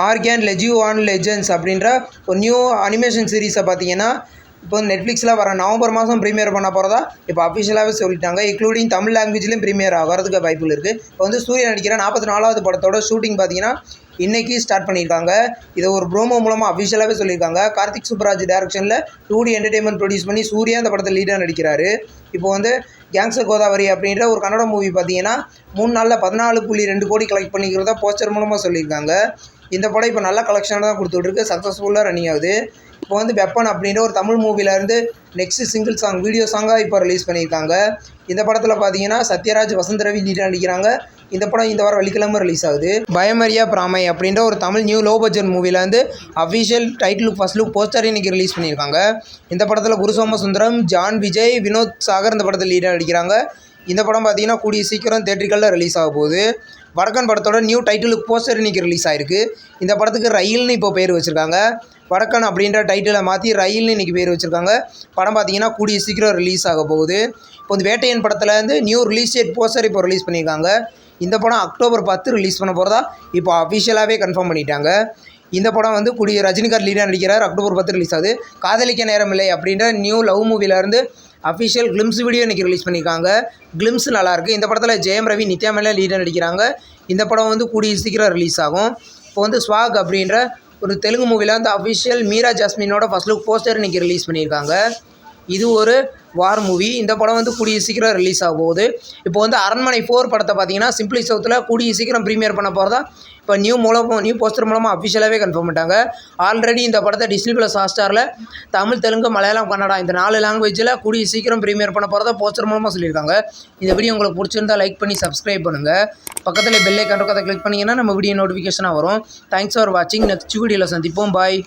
Organ லெஜியூஆன் legends அப்படின்ற ஒரு new animation சீரீஸை பார்த்தீங்கன்னா இப்போ நெட்ஃப்ளிக்ஸில் வர நவம்பர் மாதம் ப்ரீமியர் பண்ண போகிறதா இப்போ அஃபிஷியலாகவே சொல்லிட்டாங்க. இன்க்ளூடிங் தமிழ் லாங்குவேஜ்லேயும் ப்ரீமியர் ஆகிறதுக்கு வாய்ப்புகள் இருக்குது. இப்போ வந்து சூர்யா நடிக்கிற 44வது படத்தோட ஷூட்டிங் பார்த்தீங்கன்னா இன்றைக்கி ஸ்டார்ட் பண்ணியிருக்காங்க. இதை ஒரு ப்ரோமோ மூலமாக அஃபிஷியலாகவே சொல்லியிருக்காங்க. கார்த்திக் சுப்ராஜ் டேரக்ஷனில் 2D என்டர்டெயின்மெண்ட் ப்ரொடியூஸ் பண்ணி சூர்யா இந்த படத்தில் லீடாக நடிக்கிறாரு. இப்போ வந்து கேங்ஸ்டர் கோதாவரி அப்படின்ற ஒரு கன்னட மூவி பார்த்தீங்கன்னா 3 நாளில் 14.2 கோடி கலெக்ட் பண்ணிக்கிறதா போஸ்டர் மூலமாக சொல்லியிருக்காங்க. இந்த படம் இப்போ நல்ல கலெக்ஷனாக தான் கொடுத்துட்ருக்கு, சக்ஸஸ்ஃபுல்லாக ரன்னிங் ஆகுது. இப்போ வந்து வெப்பன் அப்படின்ற ஒரு தமிழ் மூவிலேருந்து நெக்ஸ்ட் சிங்கிள் சாங் வீடியோ சாங்காக இப்போ ரிலீஸ் பண்ணியிருக்காங்க. இந்த படத்தில் பார்த்தீங்கன்னா சத்யராஜ், வசந்த் ரவி லீடாக நடிக்கிறாங்க. இந்த படம் இந்த வாரம் வெள்ளிக்கிழமை ரிலீஸ் ஆகுது. பயமரியா பிராமை அப்படின்ற ஒரு தமிழ் நியூ லோ பட்ஜெட் மூவிலேருந்து official title first look poster இன்றைக்கி ரிலீஸ் பண்ணியிருக்காங்க. இந்த படத்தில் குரு சோமசுந்தரம், ஜான் விஜய், வினோத் சாகர் இந்த படத்தில் லீடாக நடிக்கிறாங்க. இந்த படம் பார்த்தீங்கன்னா கூடிய சீக்கிரம் தேட்டரிக்கலில் ரிலீஸ் ஆக போகுது. வடக்கன் படத்தோட நியூ டைட்டிலுக்கு போஸ்டர் இன்றைக்கி ரிலீஸ் ஆகிருக்கு. இந்த படத்துக்கு ரயில்னு இப்போ பேர் வச்சுருக்காங்க. வடக்கன் அப்படின்ற டைட்டிலை மாற்றி ரயில்னு இன்றைக்கி பேர் வச்சுருக்காங்க. படம் பார்த்தீங்கன்னா கூடிய சீக்கிரம் ரிலீஸ் ஆக போகுது. இப்போ வந்து வேட்டையன் படத்துலேருந்து நியூ ரிலீஸ் டேட் போஸ்டர் இப்போ ரிலீஸ் பண்ணியிருக்காங்க. இந்த படம் அக்டோபர் 10 ரிலீஸ் பண்ண போகிறதா இப்போ அஃபிஷியலாகவே கன்ஃபார்ம் பண்ணிட்டாங்க. இந்த படம் வந்து கூடிய ரஜினிகாந்த் லீடாக நடிக்கிறார். அக்டோபர் 10 ரிலீஸ் ஆகுது. காதலிக்க நேரமில்லை அப்படின்ற நியூ லவ் மூவிலேருந்து அஃபிஷியல் கிளிம்ஸ் வீடியோ இன்றைக்கி ரிலீஸ் பண்ணியிருக்காங்க. கிளிம்ஸ் நல்லாயிருக்கு. இந்த படத்தில் ஜெயம் ரவி, நித்யா மேனன் லீடாக நடிக்கிறாங்க. இந்த படம் வந்து கூடிய சீக்கிரம் ரிலீஸ் ஆகும். இப்போ வந்து ஸ்வாக் அப்படின்ற ஒரு தெலுங்கு மூவியில் வந்து அஃபிஷியல் மீரா ஜாஸ்மினோட ஃபர்ஸ்ட் லுக் போஸ்டர் இன்றைக்கி ரிலீஸ் பண்ணியிருக்காங்க. இது ஒரு வார் மூவி. இந்த படம் வந்து கூடிய சீக்கிரம் ரிலீஸ் ஆக போகுது. இப்போ வந்து அரண்மனை 4 படத்தை பார்த்தீங்கன்னா சிம்பிளி சவுத்தில் கூடிய சீக்கிரம் ப்ரீமியர் பண்ண போகிறதா இப்போ நியூ போஸ்டர் மூலமாக அஃபிஷியலாகவே கன்ஃபார்ம் பண்ணிட்டாங்க. ஆல்ரெடி இந்த படத்தை டிஸ்னி ப்ளஸ் ஹாட்ஸ்டாரில் தமிழ், தெலுங்கு, மலையாளம், கன்னடா இந்த 4 லாங்குவேஜில் கூடிய சீக்கிரம் ப்ரீமியர் பண்ண போகிறதா போஸ்டர் மூலமாக சொல்லியிருக்காங்க. இந்த வீடியோ உங்களுக்கு பிடிச்சிருந்தால் லைக் பண்ணி சப்ஸ்கிரைப் பண்ணுங்கள். பக்கத்தில் பெல் ஐக்கான் கிளிக் பண்ணிங்கன்னா நம்ம வீடியோ நோட்டிஃபிகேஷனாக வரும். தேங்க்ஸ் ஃபார் வாட்சிங். நெக்ஸ்ட் வீடியோவில் சந்திப்போம். பாய்.